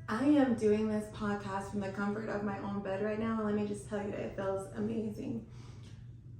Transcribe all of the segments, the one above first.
I am doing this podcast from the comfort of my own bed right now. Let me just tell you that it feels amazing.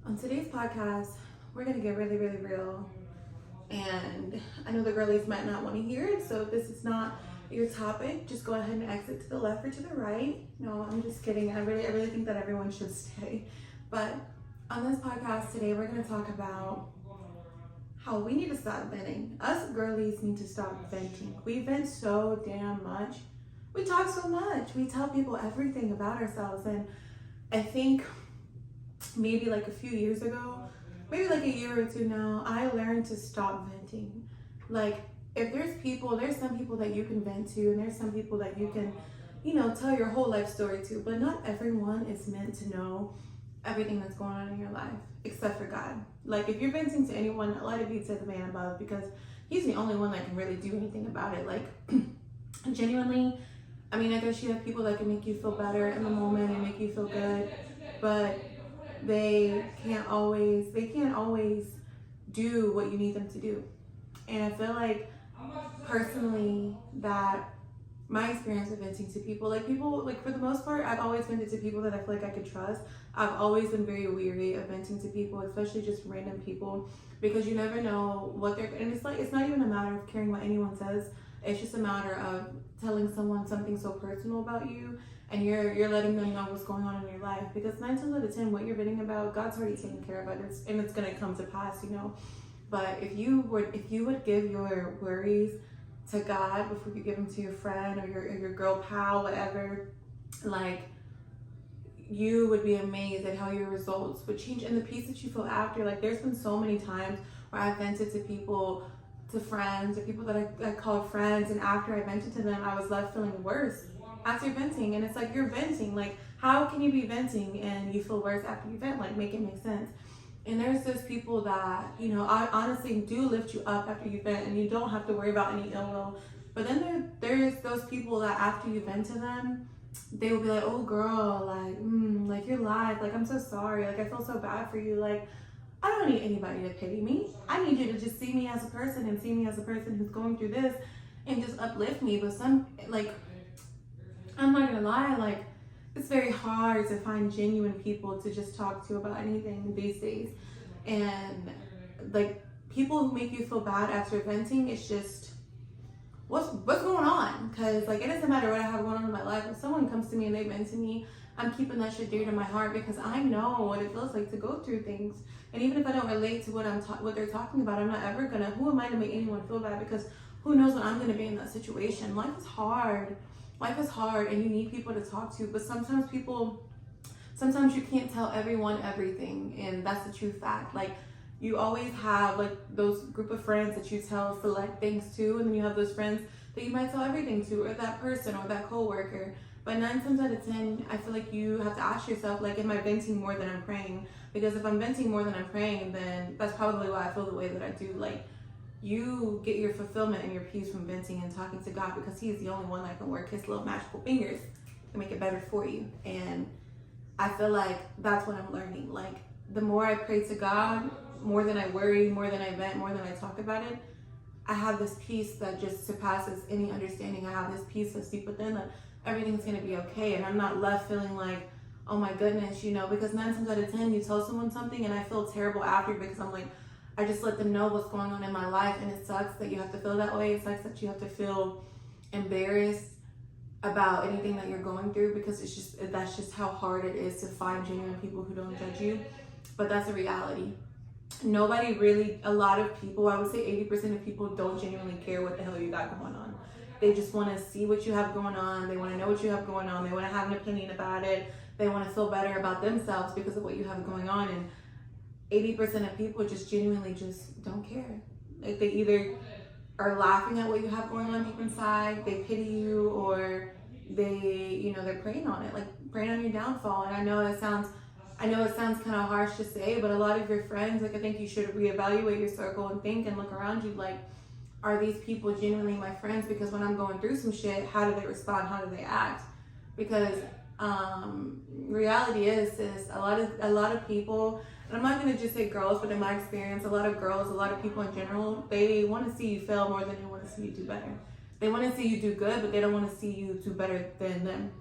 On today's podcast, we're going to get really, really real. And I know the girlies might not want to hear it, so if this is not your topic, just go ahead and exit to the left or to the right. No, I'm just kidding. I really think that everyone should stay. But on this podcast today, we're going to talk about how we need to stop venting. Us girlies need to stop venting. We vent so damn much. We talk so much. We tell people everything about ourselves. And I think maybe like a few years ago, maybe like a year or two now, I learned to stop venting. Like, if there's some people that you can vent to, and there's some people that you can, tell your whole life story to, but not everyone is meant to know everything that's going on in your life, except for God. Like, if you're venting to anyone, let it be to the man above, because he's the only one that can really do anything about it. Like, genuinely, I mean, I guess you have people that can make you feel better in the moment and make you feel good, but they can't always do what you need them to do. And I feel like, personally, that my experience with venting to people, like for the most part, I've always vented to people that I feel like I could trust. I've always been very weary of venting to people, especially just random people, because you never know what they're, and it's not even a matter of caring what anyone says. It's just a matter of telling someone something so personal about you, and you're letting them know what's going on in your life. Because 9 times out of 10, what you're venting about, God's already taken care of it, and it's gonna come to pass, But if you would give your worries to God before you give them to your friend or your girl pal, whatever, like, you would be amazed at how your results would change and the peace that you feel after. Like, there's been so many times where I've vented to people, to friends, or people that I called friends, and after I vented to them, I was left feeling worse after venting. And it's like, you're venting. Like, how can you be venting and you feel worse after you vent? Like, make it make sense. And there's those people that, I honestly do lift you up after you vent, and you don't have to worry about any ill will. But then there's those people that after you vent to them, they will be like, oh girl, like you're live, like I'm so sorry, like I feel so bad for you, like I don't need anybody to pity me. I need you to just see me as a person, and see me as a person who's going through this, and just uplift me. But I'm not gonna lie, like, it's very hard to find genuine people to just talk to about anything these days. And like, people who make you feel bad after venting, it's just, what's going on? Because like, it doesn't matter what I have going on in my life. If someone comes to me and they vent to me, I'm keeping that shit dear to my heart, because I know what it feels like to go through things. And even if I don't relate to what they're talking about, I'm not ever gonna, who am I to make anyone feel bad? Because who knows when I'm gonna be in that situation. Life is hard, and you need people to talk to. But sometimes you can't tell everyone everything, and that's the true fact. Like, you always have like those group of friends that you tell select things to, and then you have those friends that you might tell everything to, or that person or that coworker. But 9 times out of 10, I feel like you have to ask yourself, like, am I venting more than I'm praying? Because if I'm venting more than I'm praying, then that's probably why I feel the way that I do. Like, you get your fulfillment and your peace from venting and talking to God, because He's the only one that can work His little magical fingers to make it better for you. And I feel like that's what I'm learning. Like, the more I pray to God, more than I worry, more than I vent, more than I talk about it, I have this peace that just surpasses any understanding. I have this peace that's deep within, that everything's gonna be okay. And I'm not left feeling like, oh my goodness, because 9 times out of 10, you tell someone something and I feel terrible after, because I'm like, I just let them know what's going on in my life, and it sucks that you have to feel that way. It sucks that you have to feel embarrassed about anything that you're going through, because that's just how hard it is to find genuine people who don't judge you. But that's a reality. Nobody really, a lot of people, I would say 80% of people don't genuinely care what the hell you got going on. They just want to see what you have going on. They want to know what you have going on. They want to have an opinion about it. They want to feel better about themselves because of what you have going on. And 80% of people just genuinely just don't care. Like, they either are laughing at what you have going on deep inside, they pity you, or they're preying on it, like preying on your downfall. And I know it sounds kind of harsh to say, but a lot of your friends, like, I think you should reevaluate your circle and think and look around you, like, are these people genuinely my friends? Because when I'm going through some shit, how do they respond? How do they act? Because reality is a lot of people, and I'm not going to just say girls, but in my experience, a lot of girls, a lot of people in general, they want to see you fail more than they want to see you do better. They want to see you do good, but they don't want to see you do better than them.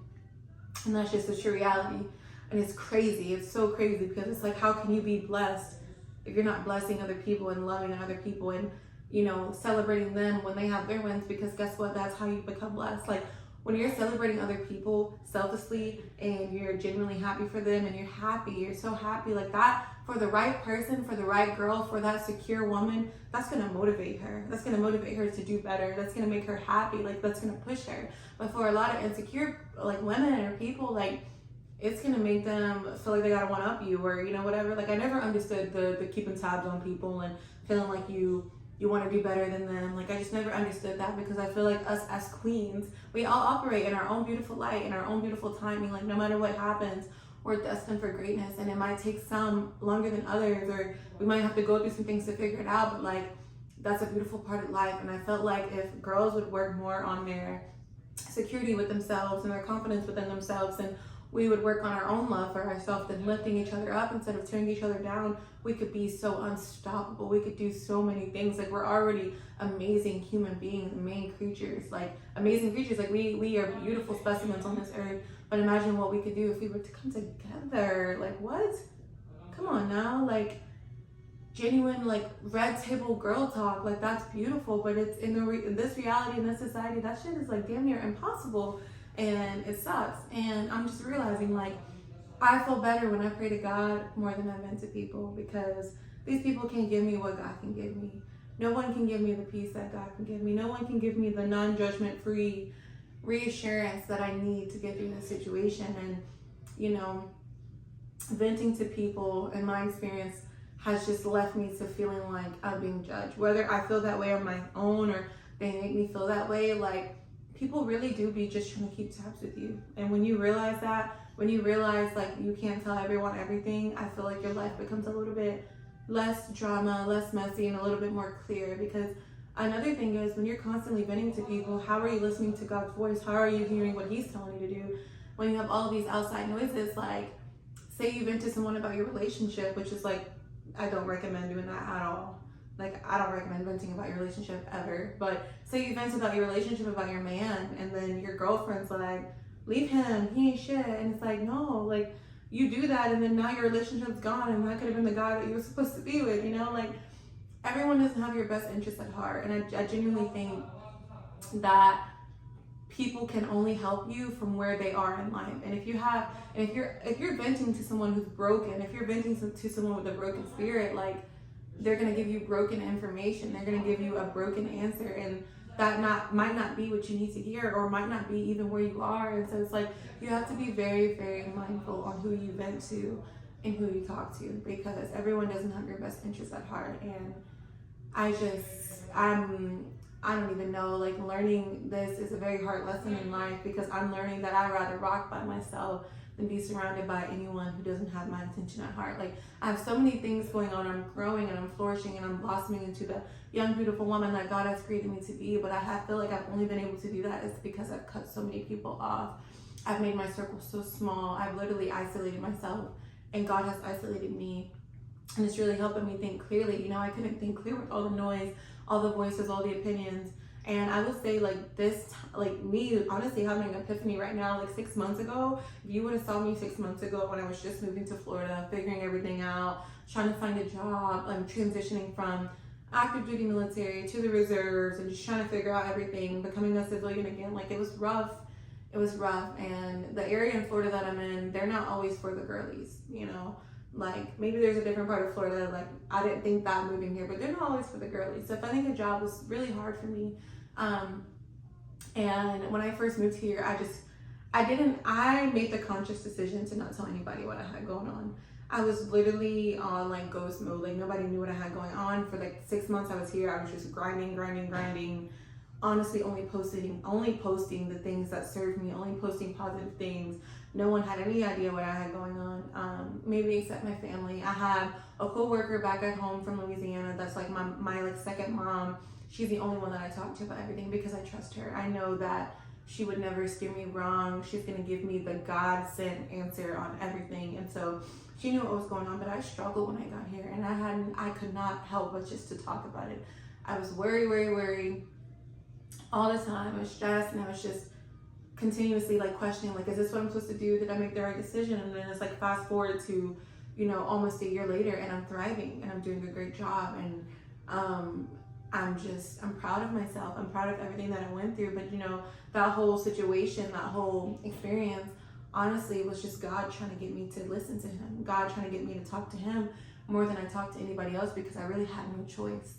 And that's just the true reality. And it's crazy. It's so crazy because it's like, how can you be blessed if you're not blessing other people and loving other people and, you know, celebrating them when they have their wins? Because guess what? That's how you become blessed. Like, when you're celebrating other people selflessly and you're genuinely happy for them and you're so happy like that, for the right person, for the right girl, for that secure woman, that's going to motivate her. That's going to motivate her to do better. That's going to make her happy. Like, that's going to push her. But for a lot of insecure, like, women or people, like, it's going to make them feel like they got to one up you or, you know, whatever. Like, I never understood the keeping tabs on people and feeling like you want to do better than them. Like, I just never understood that, because I feel like us as queens, we all operate in our own beautiful light, in our own beautiful timing. Like, no matter what happens, we're destined for greatness, and it might take some longer than others, or we might have to go through some things to figure it out, but like, that's a beautiful part of life. And I felt like if girls would work more on their security with themselves and their confidence within themselves, and we would work on our own love for ourselves and lifting each other up instead of tearing each other down, we could be so unstoppable. We could do so many things. Like, we're already amazing human beings, amazing creatures. Like, we are beautiful specimens on this earth. But imagine what we could do if we were to come together. Like, what? Come on now. Like, genuine, like, red table girl talk. Like, that's beautiful. But it's in this reality, in this society, that shit is like damn near impossible. And it sucks. And I'm just realizing, like, I feel better when I pray to God more than I've been to people, because these people can't give me what God can give me. No one can give me the peace that God can give me. No one can give me the non-judgment free reassurance that I need to get through this situation. And, you know, venting to people, in my experience, has just left me to feeling like I'm being judged. Whether I feel that way on my own or they make me feel that way, like, people really do be just trying to keep tabs with you. And when you realize that, when you realize, like, you can't tell everyone everything, I feel like your life becomes a little bit less drama, less messy, and a little bit more clear. Because another thing is, when you're constantly venting to people, how are you listening to God's voice? How are you hearing what He's telling you to do? When you have all these outside noises, like, say you vent to someone about your relationship, which is like, I don't recommend doing that at all. Like, I don't recommend venting about your relationship ever. But say you vent about your relationship, about your man, and then your girlfriend's like, leave him, he ain't shit. And it's like, no, like, you do that, and then now your relationship's gone, and that could have been the guy that you were supposed to be with, you know? Like, everyone doesn't have your best interest at heart. And I genuinely think that people can only help you from where they are in life. And if you're venting to someone who's broken, if you're venting to someone with a broken spirit, like, they're going to give you broken information. They're going to give you a broken answer, and that might not be what you need to hear, or might not be even where you are. And so it's like, you have to be very, very mindful on who you vent to and who you talk to, because everyone doesn't have your best interests at heart. And I don't even know, like, learning this is a very hard lesson in life, because I'm learning that I'd rather rock by myself than be surrounded by anyone who doesn't have my intention at heart. Like, I have so many things going on. I'm growing and I'm flourishing and I'm blossoming into the young, beautiful woman that God has created me to be. But I feel like I've only been able to do that is because I've cut so many people off. I've made my circle so small. I've literally isolated myself, and God has isolated me. And it's really helping me think clearly. You know, I couldn't think clear with all the noise, all the voices, all the opinions. And I would say, like, this, like, me honestly having an epiphany right now, like 6 months ago, if you would have saw me 6 months ago when I was just moving to Florida, figuring everything out, trying to find a job, transitioning from active duty military to the reserves, and just trying to figure out everything, becoming a civilian again, like, it was rough. It was rough. And the area in Florida that I'm in, they're not always for the girlies, you know? Like, maybe there's a different part of Florida, like, I didn't think that moving here, but they're not always for the girlies. So finding a job was really hard for me. And when I first moved here, I made the conscious decision to not tell anybody what I had going on. I was literally on, like, ghost mode. Like, nobody knew what I had going on. For like 6 months I was here, I was just grinding. Honestly, only posting the things that served me, only posting positive things. No one had any idea what I had going on, maybe except my family. I had a co-worker back at home from Louisiana that's like my like second mom. She's the only one that I talk to about everything, because I trust her. I know that she would never steer me wrong. She's gonna give me the God-sent answer on everything. And so she knew what was going on, but I struggled when I got here, and I could not help but just to talk about it. I was worried. all the time. I was stressed, and I was just continuously like questioning, like, is this what I'm supposed to do? Did I make the right decision? And then it's like fast forward to, you know, almost a year later, and I'm thriving and I'm doing a great job, and I'm proud of myself. I'm proud of everything that I went through. But you know, that whole situation, that whole experience, honestly, was just God trying to get me to listen to him. God trying to get me to talk to him more than I talked to anybody else, because I really had no choice.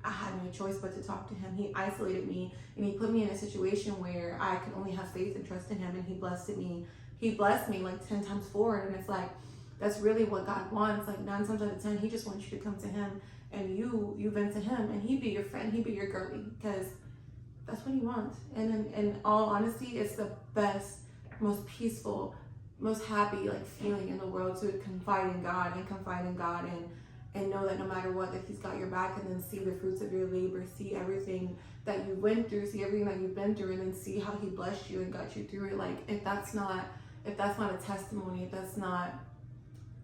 I had no choice but to talk to him. He isolated me, and he put me in a situation where I could only have faith and trust in him, and he blessed me. He blessed me like 10 times forward. And it's like, that's really what God wants. Like 9 times out of 10, he just wants you to come to him, and you vent to him, and he be your friend, he be your girlie, because that's what he wants. And in all honesty, it's the best, most peaceful, most happy like feeling in the world to confide in God and know that no matter what, that he's got your back, and then see the fruits of your labor, see everything that you went through, see everything that you've been through, and then see how he blessed you and got you through it. Like, if that's not a testimony, if that's not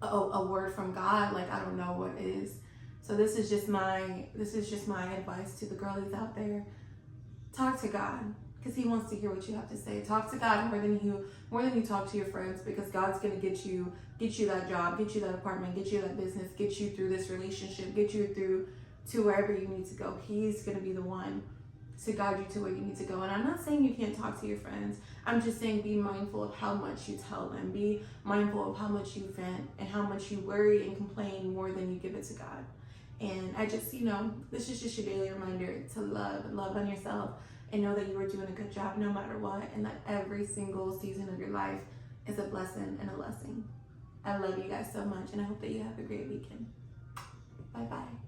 a word from God, like, I don't know what is. So this is just my advice to the girlies out there. Talk to God, because he wants to hear what you have to say. Talk to God more than you talk to your friends, because God's gonna get you that job, get you that apartment, get you that business, get you through this relationship, get you through to wherever you need to go. He's gonna be the one to guide you to where you need to go. And I'm not saying you can't talk to your friends. I'm just saying be mindful of how much you tell them. Be mindful of how much you vent and how much you worry and complain more than you give it to God. And I just, you know, this is just your daily reminder to love on yourself, and know that you are doing a good job no matter what, and that every single season of your life is a blessing and a lesson. I love you guys so much, and I hope that you have a great weekend. Bye-bye.